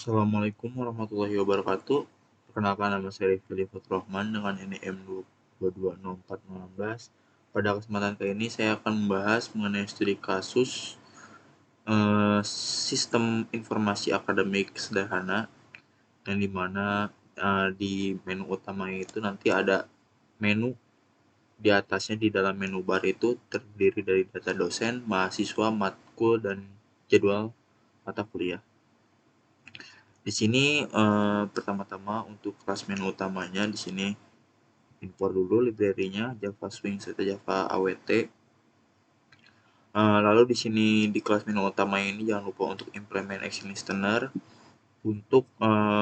Assalamualaikum warahmatullahi wabarakatuh. Perkenalkan, nama saya Rifki Fatur Rahman dengan NIM 2204014. Pada kesempatan kali ini saya akan membahas mengenai studi kasus sistem informasi akademik sederhana, yang dimana di menu utamanya itu nanti ada menu. Di atasnya di dalam menu bar itu terdiri dari data dosen, mahasiswa, matkul, dan jadwal mata kuliah. Di sini pertama-tama untuk kelas menu utamanya di sini import dulu library-nya Java Swing serta Java AWT. Lalu di sini di kelas menu utama ini jangan lupa untuk implement action listener untuk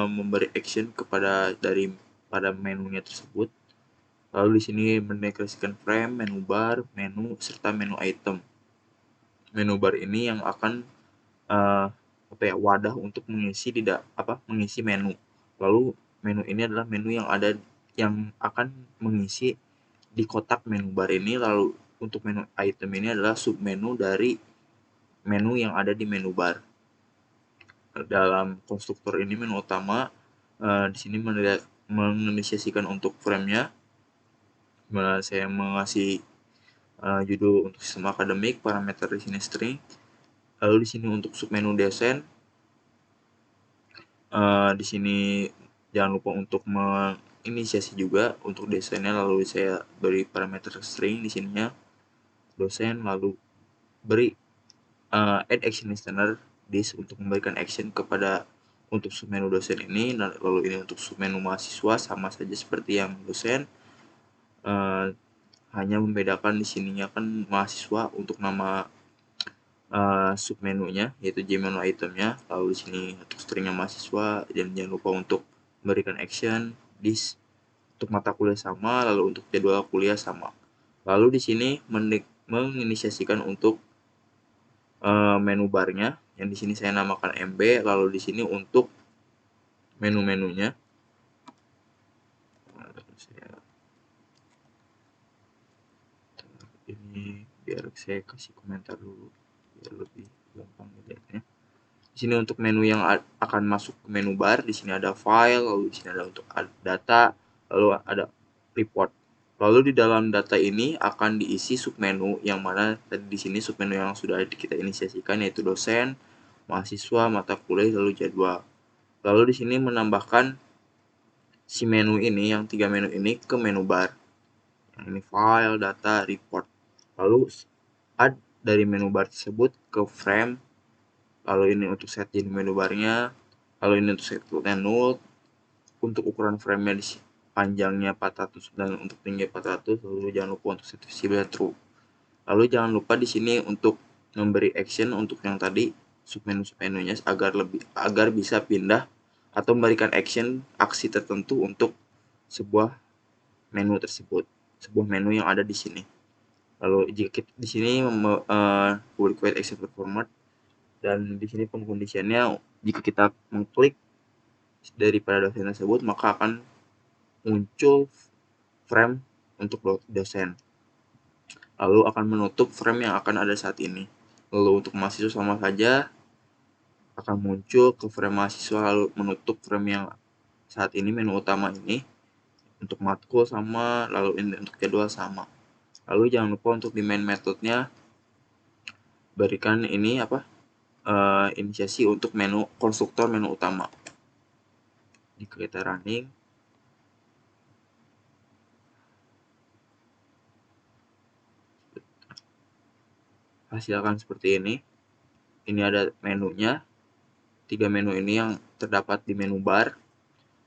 memberi action pada menunya tersebut. Lalu di sini mendeklarasikan frame, menu bar, menu serta menu item. Menu bar ini yang akan wadah untuk mengisi menu. Lalu menu ini adalah menu yang akan mengisi di kotak menu bar ini. Lalu untuk menu item ini adalah submenu dari menu yang ada di menu bar. Dalam konstruktor ini menu utama di sini menginisiasikan untuk frame-nya. Saya mengasih judul untuk sistem akademik, parameter di sini string. Lalu di sini untuk submenu desain, di sini jangan lupa untuk menginisiasi juga untuk desainnya. Lalu saya beri parameter string di sininya dosen, lalu beri add action listener this untuk memberikan action kepada untuk submenu dosen ini. Lalu ini untuk submenu mahasiswa sama saja seperti yang dosen, hanya membedakan di sininya kan mahasiswa untuk nama submenunya yaitu Gmenu itemnya. Lalu di sini untuk stringnya mahasiswa, dan jangan lupa untuk memberikan action this untuk mata kuliah sama, lalu untuk jadwal kuliah sama. Lalu di sini menginisiasikan untuk menu barnya yang di sini saya namakan MB. Lalu di sini untuk menu-menunya ini biar saya kasih komentar dulu biar lebih gampang lihatnya. Di sini untuk menu yang akan masuk ke menu bar, di sini ada file, lalu di sini ada untuk data, lalu ada report. Lalu di dalam data ini akan diisi submenu yang mana tadi di sini submenu yang sudah kita inisiasikan yaitu dosen, mahasiswa, mata kuliah, lalu jadwal. Lalu di sini menambahkan si menu ini, yang 3 menu ini ke menu bar. Yang ini file, data, report. Lalu add dari menu bar tersebut ke frame. Lalu ini untuk set jadi menu barnya. Lalu ini untuk set null. Untuk ukuran frame-nya di panjangnya 400 dan untuk tinggi 400. Lalu jangan lupa untuk set visible true. Lalu jangan lupa di sini untuk memberi action untuk yang tadi submenu-submenunya agar bisa pindah atau memberikan aksi tertentu untuk sebuah menu tersebut, sebuah menu yang ada di sini. Lalu jika kita di sini public void accepted format, dan di sini pengkondisiannya jika kita mengklik daripada dosen tersebut maka akan muncul frame untuk dosen, lalu akan menutup frame yang akan ada saat ini. Lalu untuk mahasiswa sama saja, akan muncul ke frame mahasiswa lalu menutup frame yang saat ini menu utama ini. Untuk matkul sama, lalu ini untuk jadwal sama. Lalu jangan lupa untuk di main methodnya berikan ini inisiasi untuk menu konstruktor menu utama. Jika kita running, hasilkan seperti ini. Ini ada menunya, 3 menu ini yang terdapat di menu bar.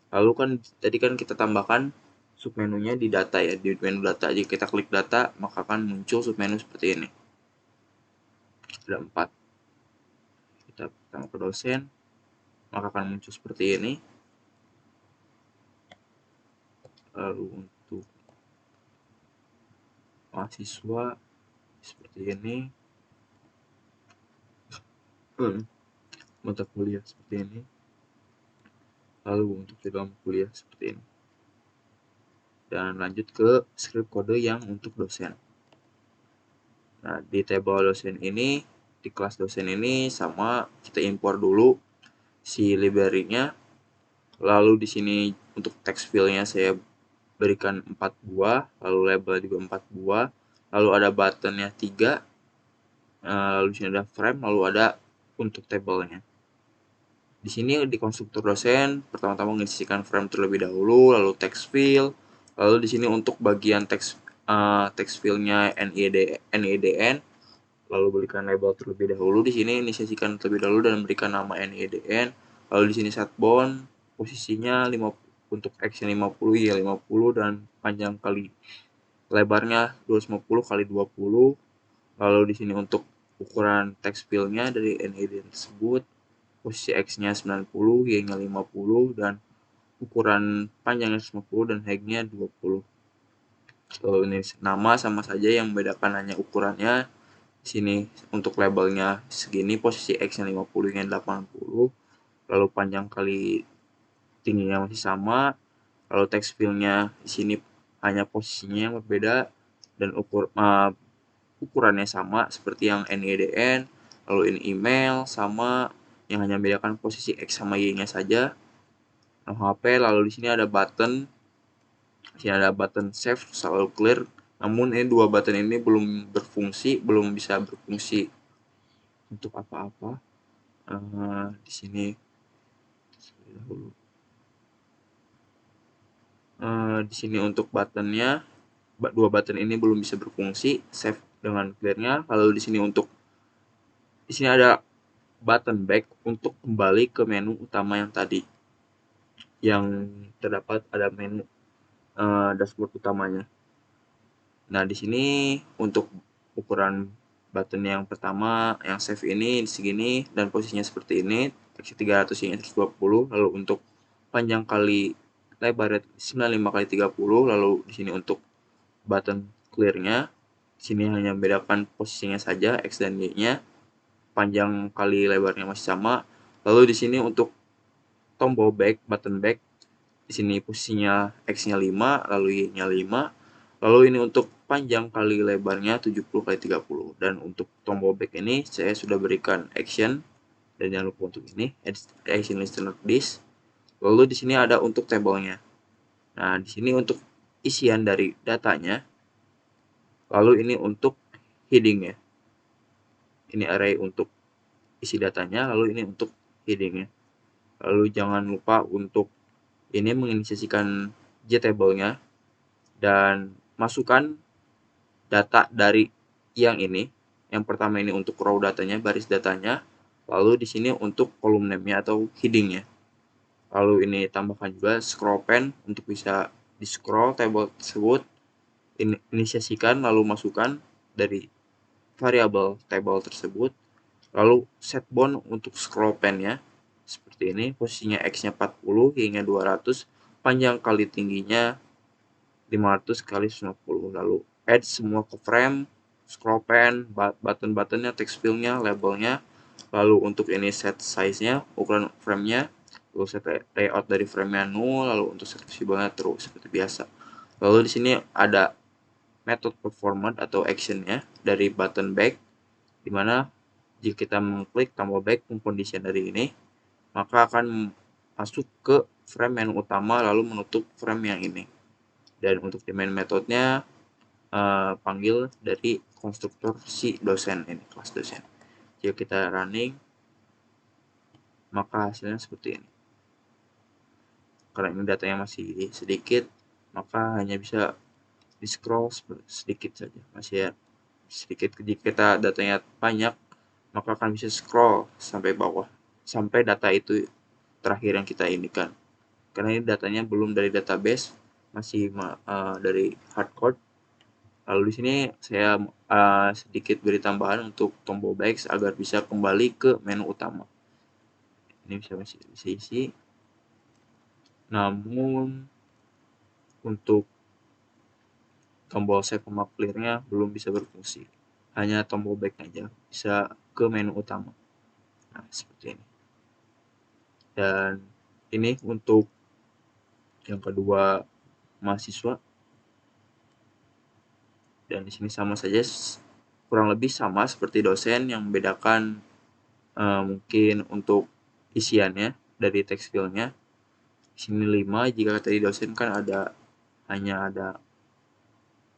Lalu kan tadi kan kita tambahkan submenunya di data ya, di menu data. Jika kita klik data maka akan muncul submenu seperti ini. Ada 4. Kita pertama ke dosen, maka akan muncul seperti ini. Lalu untuk mahasiswa seperti ini, mata kuliah seperti ini, lalu untuk jadwal kuliah seperti ini. Dan lanjut ke script kode yang untuk dosen. Nah, di table dosen ini, di kelas dosen ini sama kita import dulu si library-nya. Lalu di sini untuk text field-nya saya berikan 4 buah, lalu label juga 4 buah, lalu ada button-nya 3, lalu di sini ada frame, lalu ada untuk tabel-nya. Di sini di konstruktor dosen pertama-tama mengisikan frame terlebih dahulu, lalu text field, lalu di sini untuk bagian text field-nya NEDN, lalu berikan label terlebih dahulu. Di sini inisiasikan terlebih dahulu dan berikan nama NEDN. Lalu di sini set bound, posisinya 50, untuk action 50 ya 50 dan panjang kali lebarnya 250 kali 20. Lalu di sini untuk ukuran text field-nya dari NEDN tersebut, posisi X-nya 90, Y-nya 50 dan ukuran panjangnya 150 dan height-nya 20. Lalu ini nama sama saja, yang membedakan hanya ukurannya. Di sini untuk labelnya segini, posisi X-nya 50, Y-nya 80, lalu panjang kali tingginya masih sama. Lalu text field-nya di sini hanya posisinya yang berbeda dan ukurannya sama seperti yang NEDN. Lalu ini email sama, yang hanya membedakan posisi X sama Y-nya saja. HP, lalu di sini ada button. Di sini ada button save, selalu clear. Namun ini dua button ini belum bisa berfungsi untuk apa-apa. Di sini di sini untuk buttonnya, dua button ini belum bisa berfungsi, save dengan clearnya. Lalu di sini ada button back untuk kembali ke menu utama yang tadi, yang terdapat ada menu dashboard utamanya. Nah, di sini untuk ukuran button yang pertama yang save ini segini dan posisinya seperti ini, X 300 ini 120, lalu untuk panjang kali lebar 95 kali 30, lalu di sini untuk button clear-nya, di sini hanya membedakan posisinya saja X dan Y-nya, panjang kali lebarnya masih sama. Lalu di sini untuk tombol back, button back, di sini posisinya X-nya 5, lalu Y-nya 5. Lalu ini untuk panjang kali lebarnya 70 kali 30. Dan untuk tombol back ini saya sudah berikan action, dan jangan lupa untuk ini action listener this. Lalu di sini ada untuk tabelnya. Nah, di sini untuk isian dari datanya. Lalu ini untuk headingnya. Ini array untuk isi datanya, lalu ini untuk headingnya. Lalu jangan lupa untuk ini menginisiasikan JTable-nya dan masukkan data dari yang ini. Yang pertama ini untuk row datanya, baris datanya. Lalu di sini untuk column name-nya atau heading-nya. Lalu ini tambahkan juga scroll pen untuk bisa di scroll table tersebut. Inisiasikan lalu masukkan dari variabel table tersebut. Lalu set bound untuk scroll pen-nya seperti ini, posisinya X-nya 40, Y-nya 200, panjang kali tingginya 500 kali 90. Lalu add semua ke frame, scroll pen, button-buttonnya, text field-nya, labelnya. Lalu untuk ini set size-nya, ukuran frame-nya, lalu set layout dari frame-nya 0, lalu untuk set visible-nya terus seperti biasa. Lalu di sini ada method performance atau action-nya dari button back, dimana jika kita mengklik tombol back condition dari ini, maka akan masuk ke frame menu utama lalu menutup frame yang ini. Dan untuk di main metodenya panggil dari konstruktor si dosen ini, kelas dosen. Jika kita running, maka hasilnya seperti ini. Karena ini datanya masih sedikit, maka hanya bisa di scroll sedikit saja, masih ya sedikit. Jika kita datanya banyak, maka akan bisa scroll sampai bawah, sampai data itu terakhir yang kita inikan. Karena ini datanya belum dari database, masih dari hardcode. Lalu di sini saya sedikit beri tambahan untuk tombol back agar bisa kembali ke menu utama. Ini masih bisa isi. Namun untuk tombol save sama clear-nya belum bisa berfungsi. Hanya tombol back aja bisa ke menu utama. Nah, seperti ini. Dan ini untuk yang kedua mahasiswa. Dan di sini sama saja, kurang lebih sama seperti dosen, yang membedakan mungkin untuk isiannya. dari text field-nya. Di sini 5, jika tadi dosen kan hanya ada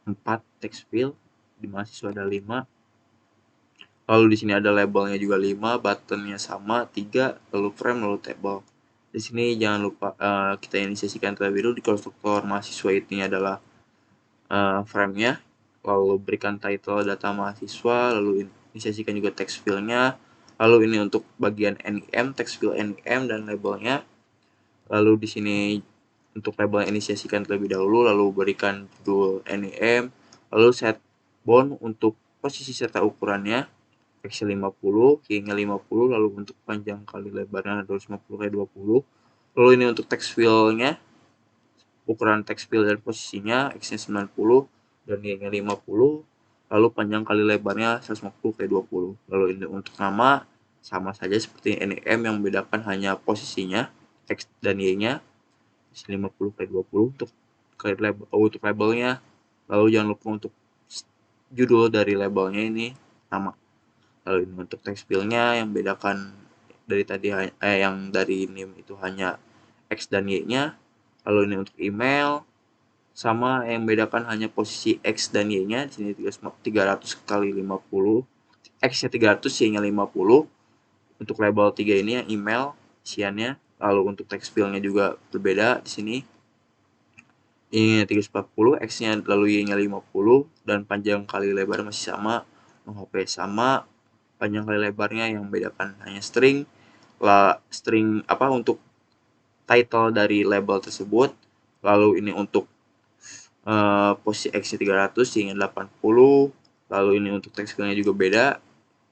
4 text field, di mahasiswa ada 5. Lalu di sini ada labelnya juga 5, buttonnya sama 3, lalu frame, lalu table. Di sini jangan lupa kita inisiasikan terlebih dahulu. Di konstruktor mahasiswa ini adalah frame-nya, lalu berikan title data mahasiswa, lalu inisiasikan juga text field-nya. Lalu ini untuk bagian NIM, text field NIM dan labelnya. Lalu di sini untuk label inisiasikan terlebih dahulu, lalu berikan judul NIM, lalu set bound untuk posisi serta ukurannya X 50, Y-nya 50, lalu untuk panjang kali lebarnya 250 kali 20. Lalu ini untuk text field-nya, ukuran text field dan posisinya X-nya 90 dan Y-nya 50, lalu panjang kali lebarnya 150 kali 20. Lalu ini untuk nama sama saja seperti NIM, yang membedakan hanya posisinya X dan Y-nya 50 kali 20 untuk labelnya. Lalu jangan lupa untuk judul dari labelnya ini nama. Lalu ini untuk text field-nya yang bedakan dari tadi yang dari name itu hanya X dan Y-nya. Lalu ini untuk email sama yang bedakan hanya posisi X dan Y-nya. Di sini 300 kali 50. X-nya 300, Y-nya 50. Untuk label 3 ini yang email isiannya. Lalu untuk text field-nya juga berbeda di sini. Y-nya 340, X-nya lalu Y-nya 50 dan panjang kali lebar masih sama. HP sama, panjang kali lebarnya yang membedakan hanya string untuk title dari label tersebut. Lalu ini untuk posisi X-nya 300, Y-nya 80. Lalu ini untuk text field-nya juga beda,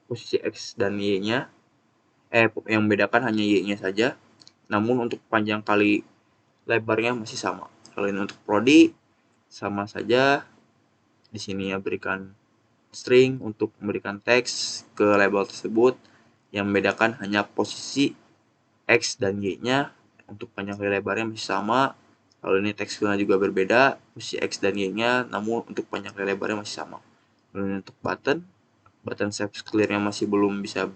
posisi X dan Y-nya yang membedakan hanya Y-nya saja, namun untuk panjang kali lebarnya masih sama. Kalau ini untuk prodi sama saja, di sini ya berikan string untuk memberikan teks ke label tersebut, yang membedakan hanya posisi X dan Y-nya. Untuk panjang kali lebarnya masih sama. Kalau ini teks field-nya juga berbeda, posisi X dan Y-nya, namun untuk panjang kali lebarnya masih sama. Lalu ini untuk button save clear-nya masih belum bisa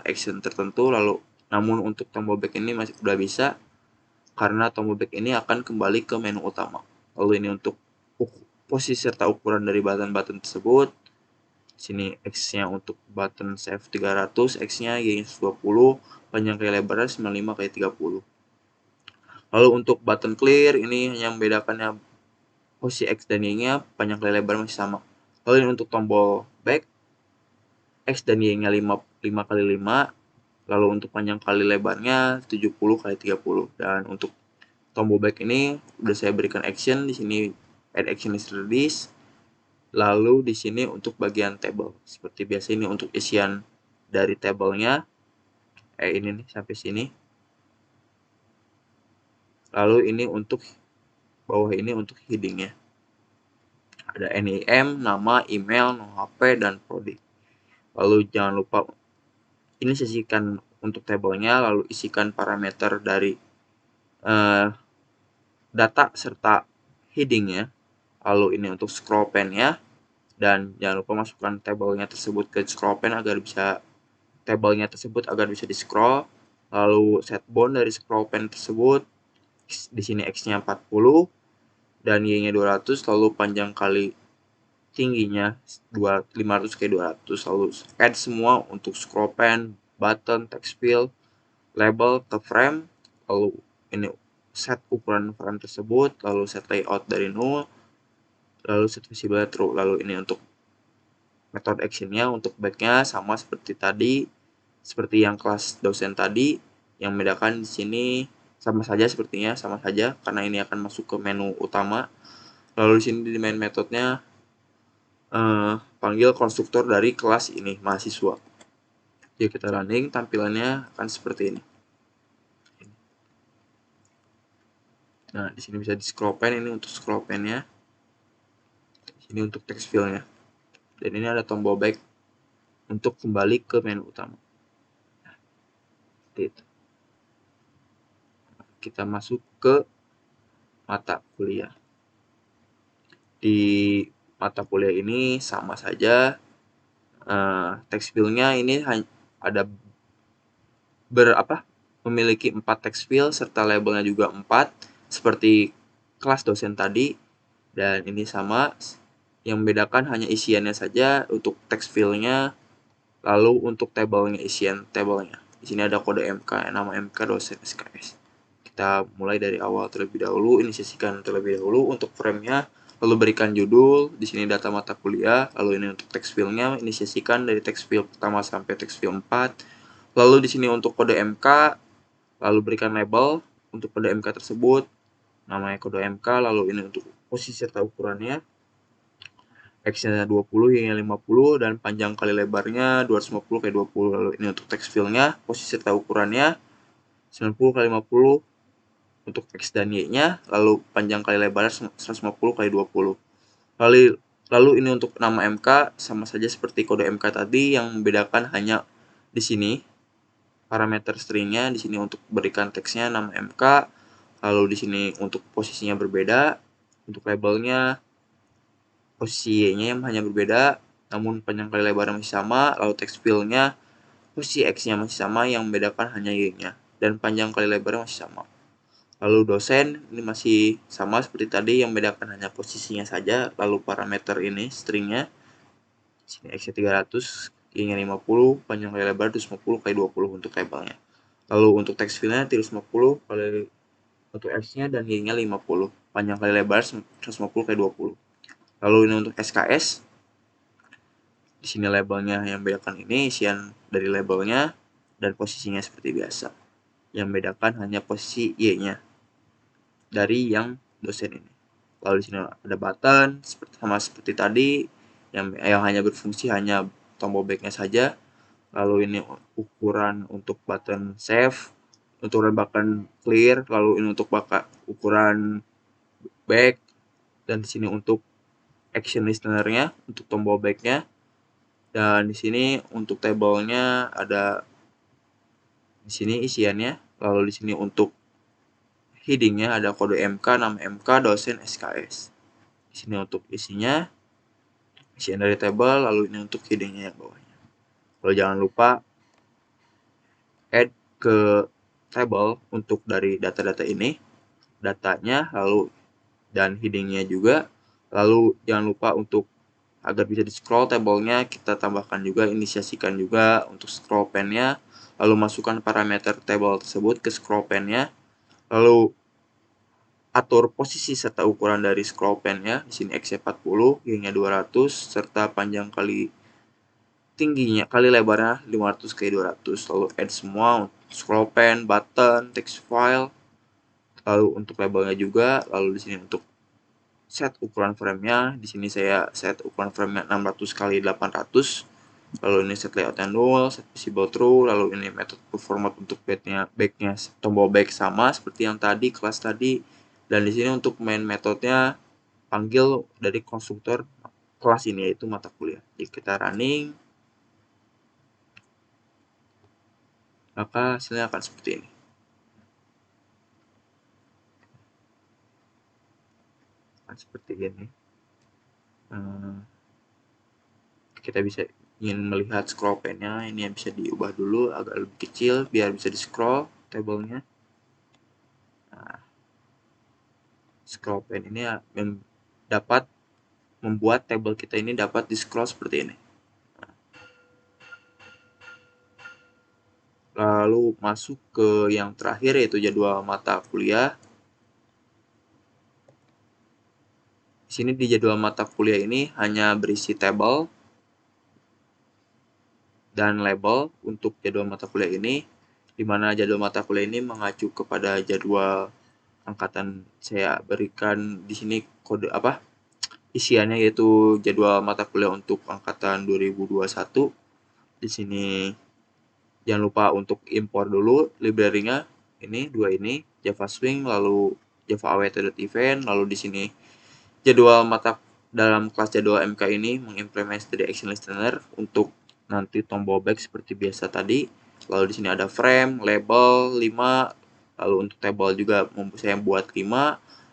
action tertentu. Lalu namun untuk tombol back ini masih udah bisa, karena tombol back ini akan kembali ke menu utama. Lalu ini untuk posisi serta ukuran dari button tersebut. Sini X-nya untuk button save 300, X-nya Y-nya 120, panjang kali lebarnya 95 kali 30. Lalu untuk button clear ini yang membedakannya posisi X dan Y-nya, panjang kali lebar masih sama. Lalu ini untuk tombol back, X dan Y-nya 5 kali 5, lalu untuk panjang kali lebarnya 70 kali 30. Dan untuk tombol back ini udah saya berikan action di sini, add action is release. Lalu di sini untuk bagian table, seperti biasa ini untuk isian dari tabelnya, ini nih sampai sini. Lalu ini untuk bawah ini untuk headingnya, ada NIM, nama, email, HP, dan prodi. Lalu jangan lupa ini sisihkan untuk tabelnya, lalu isikan parameter dari data serta headingnya. Lalu ini untuk scroll pen-nya, dan jangan lupa masukkan tabelnya tersebut ke scroll pen agar bisa di scroll. Lalu set bound dari scroll pen tersebut, di sini X-nya 40 dan Y-nya 200, lalu panjang kali tingginya 500 kali 200. Lalu add semua untuk scroll pen, button, text field, label ke frame. Lalu ini set ukuran frame tersebut, lalu set layout dari 0, lalu set visible true. Lalu ini untuk metode actionnya, untuk backnya sama seperti tadi, seperti yang kelas dosen tadi. Yang membedakan di sini sama saja, sepertinya sama saja karena ini akan masuk ke menu utama. Lalu di sini di main metodenya panggil konstruktor dari kelas ini mahasiswa. Jika kita running, tampilannya akan seperti ini. Nah, di sini bisa di scroll pen, ini untuk scroll pen-nya. Ini untuk text field-nya. Dan ini ada tombol back untuk kembali ke menu utama. Nah, seperti itu. Kita masuk ke mata kuliah. Di mata kuliah ini sama saja. Text field-nya ini ada memiliki 4 text field serta labelnya juga 4 seperti kelas dosen tadi, dan ini sama, yang membedakan hanya isiannya saja untuk text fieldnya, lalu untuk tabelnya, isian tabelnya. Di sini ada kode MK, nama MK dosen SKS. Kita mulai dari awal terlebih dahulu, inisiasikan terlebih dahulu untuk frame-nya, lalu berikan judul, di sini data mata kuliah, lalu ini untuk text field-nya, inisiasikan dari text field pertama sampai text field 4, lalu di sini untuk kode MK, lalu berikan label untuk kode MK tersebut, namanya kode MK, lalu ini untuk posisi serta ukurannya, X-nya 20 hingga 50 dan panjang kali lebarnya 250 kali 20. Lalu ini untuk text field-nya, posisi serta ukurannya 90 kali 50 untuk X dan Y-nya, lalu panjang kali lebarnya 150 kali 20. Lalu ini untuk nama MK sama saja seperti kode MK tadi, yang membedakan hanya di sini parameter stringnya, di sini untuk berikan teksnya nama MK, lalu di sini untuk posisinya berbeda, untuk labelnya posisi Y-nya yang hanya berbeda, namun panjang kali lebarnya masih sama, lalu text field-nya posisi X-nya masih sama, yang membedakan hanya Y-nya, dan panjang kali lebarnya masih sama. Lalu dosen ini masih sama seperti tadi, yang membedakan hanya posisinya saja, lalu parameter ini stringnya, sini X-nya 300, Y-nya 50, panjang kali lebar 250 kali 20 untuk labelnya. Lalu untuk text field-nya 350 kali untuk X-nya dan Y-nya 50, panjang kali lebar 150 kali 20. Lalu ini untuk SKS, di sini labelnya yang membedakan ini isian dari labelnya dan posisinya seperti biasa. Yang membedakan hanya posisi Y-nya dari yang dosen ini. Lalu di sini ada button sama seperti tadi, yang hanya berfungsi hanya tombol back-nya saja. Lalu ini ukuran untuk button save, untuk button clear, lalu ini untuk ukuran back, dan di sini untuk action listener-nya, untuk tombol back-nya. Dan di sini untuk tabelnya ada di sini isiannya, lalu di sini untuk heading-nya ada kode MK, nama MK dosen SKS. Di sini untuk isian dari table, lalu ini untuk heading-nya yang bawahnya. Lalu jangan lupa add ke table untuk dari data-data ini, datanya, lalu dan heading-nya juga. Lalu jangan lupa untuk agar bisa di scroll tabelnya, kita tambahkan juga, inisiasikan juga untuk scroll pen-nya, lalu masukkan parameter table tersebut ke scroll pen-nya, lalu atur posisi serta ukuran dari scroll pen-nya, di sini X-nya 40, Y-nya 200, serta panjang kali tingginya kali lebarnya 500 kali 200, lalu add semua, scroll pen, button, text file, lalu untuk labelnya juga, lalu di sini untuk set ukuran frame-nya, di sini saya set ukuran frame-nya 600 kali 800, lalu ini set layout-nya null, set visible true, lalu ini metode format untuk back-nya tombol back sama seperti yang tadi, kelas tadi, dan di sini untuk main metodenya panggil dari konstruktor kelas ini, yaitu mata kuliah. Jadi kita running, maka hasilnya akan seperti ini. Seperti ini. Kita bisa ingin melihat scroll pen-nya, ini yang bisa diubah dulu agak lebih kecil biar bisa di scroll tabelnya. Nah, scroll pen ini dapat membuat tabel kita ini dapat di scroll seperti ini. Lalu masuk ke yang terakhir, yaitu jadwal mata kuliah. Di sini di jadwal mata kuliah ini hanya berisi tabel dan label untuk jadwal mata kuliah ini, di mana jadwal mata kuliah ini mengacu kepada jadwal angkatan. Saya berikan di sini kode isiannya, yaitu jadwal mata kuliah untuk angkatan 2021. Di sini jangan lupa untuk impor dulu library-nya, ini dua ini, Java Swing, lalu Java awt.event, lalu di sini jadwal mata dalam kelas jadwal MK ini mengimplementasi dari action listener untuk nanti tombol back seperti biasa tadi. Lalu di sini ada frame, label 5, lalu untuk table juga saya buat 5,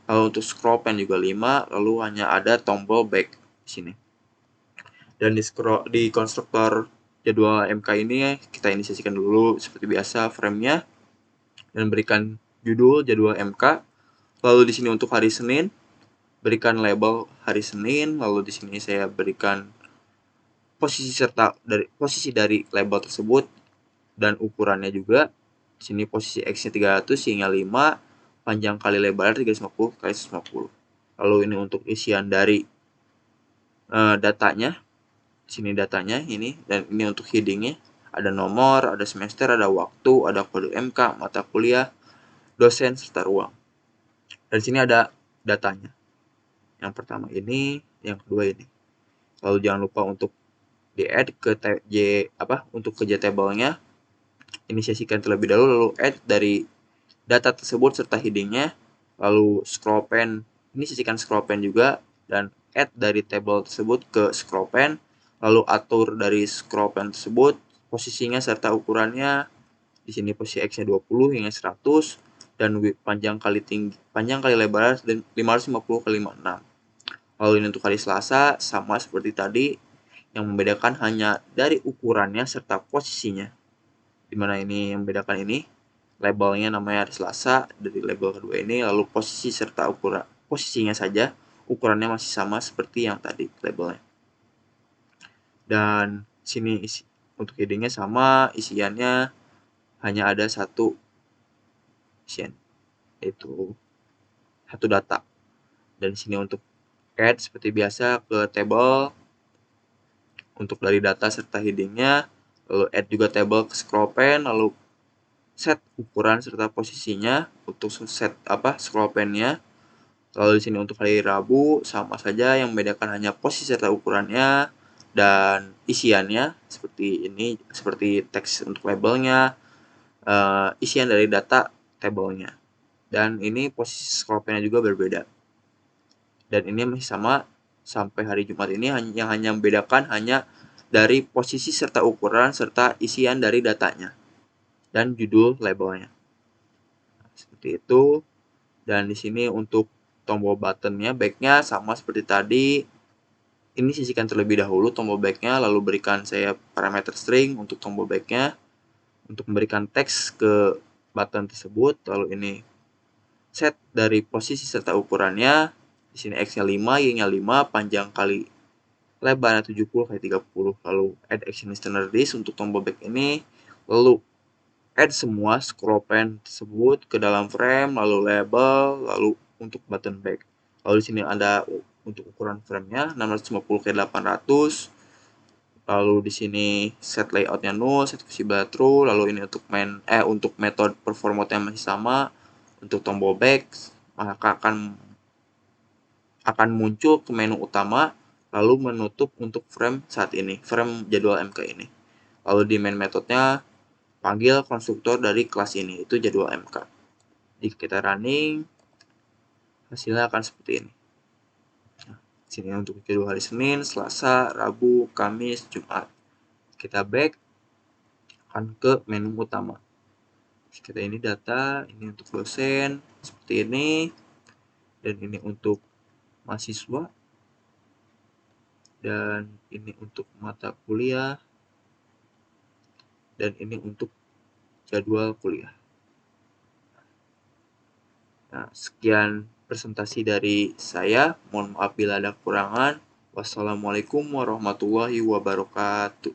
lalu untuk scroll pen juga 5, lalu hanya ada tombol back di sini. Dan di konstruktor jadwal MK ini kita inisiasikan dulu seperti biasa frame-nya, dan berikan judul jadwal MK. Lalu di sini untuk hari Senin berikan label hari Senin, lalu di sini saya berikan posisi dari label tersebut dan ukurannya juga. Di sini posisi X-nya 300 hingga 5, panjang kali lebar 350 kali 150. Lalu ini untuk isian dari datanya. Di sini datanya ini, dan ini untuk headingnya. Ada nomor, ada semester, ada waktu, ada kode MK, mata kuliah, dosen, serta ruang. Dan di sini ada datanya. Yang pertama ini, yang kedua ini. Lalu jangan lupa untuk di-add ke untuk ke JTable-nya. Inisiasikan terlebih dahulu, lalu add dari data tersebut serta headingnya, lalu scroll pen, inisiasikan scroll pen juga, dan add dari table tersebut ke scroll pen, lalu atur dari scroll pen tersebut posisinya serta ukurannya. Di sini posisi X-nya 20 hingga 100 dan panjang kali lebar 550 kali 56. Lalu ini untuk hari Selasa sama seperti tadi, yang membedakan hanya dari ukurannya serta posisinya. Dimana ini yang membedakan ini labelnya namanya hari Selasa dari label kedua ini, lalu posisi serta ukuran posisinya saja, ukurannya masih sama seperti yang tadi labelnya. Dan sini untuk headingnya sama, isiannya hanya ada satu isian, yaitu satu data. Dan sini untuk add seperti biasa ke table untuk dari data serta headingnya, lalu add juga table ke scroll pen, lalu set ukuran serta posisinya untuk set scroll pen-nya. Lalu di sini untuk hari Rabu sama saja, yang membedakan hanya posisi serta ukurannya dan isiannya seperti ini, seperti teks untuk labelnya, isian dari data tabelnya. Dan ini posisi scroll pen-nya juga berbeda. Dan ini masih sama sampai hari Jumat ini, yang hanya membedakan hanya dari posisi serta ukuran serta isian dari datanya dan judul labelnya. Seperti itu. Dan di sini untuk tombol buttonnya, backnya sama seperti tadi. Ini sisihkan terlebih dahulu tombol backnya, lalu berikan saya parameter string untuk tombol backnya untuk memberikan teks ke button tersebut. Lalu ini set dari posisi serta ukurannya. Di sini X-nya 5, Y-nya 5, panjang kali lebarnya 70 kali 30. Lalu add action standardized untuk tombol back ini. Lalu add semua scroll pen tersebut ke dalam frame, lalu label, lalu untuk button back. Lalu di sini ada untuk ukuran frame-nya 650 x 800. Lalu di sini set layout-nya null, set visible true. Lalu ini untuk metode perform mode-nya masih sama. Untuk tombol back maka akan muncul ke menu utama, lalu menutup untuk frame saat ini, frame jadwal MK ini. Lalu di main metode-nya panggil konstruktor dari kelas ini, itu jadwal MK. Jika kita running, hasilnya akan seperti ini. Nah, sini untuk jadwal hari Senin, Selasa, Rabu, Kamis, Jumat. Kita back, akan ke menu utama. Kita ini data, ini untuk dosen, seperti ini. Dan ini untuk mahasiswa. Dan ini untuk mata kuliah. Dan ini untuk jadwal kuliah. Nah, sekian presentasi dari saya. Mohon maaf bila ada kekurangan. Wassalamualaikum warahmatullahi wabarakatuh.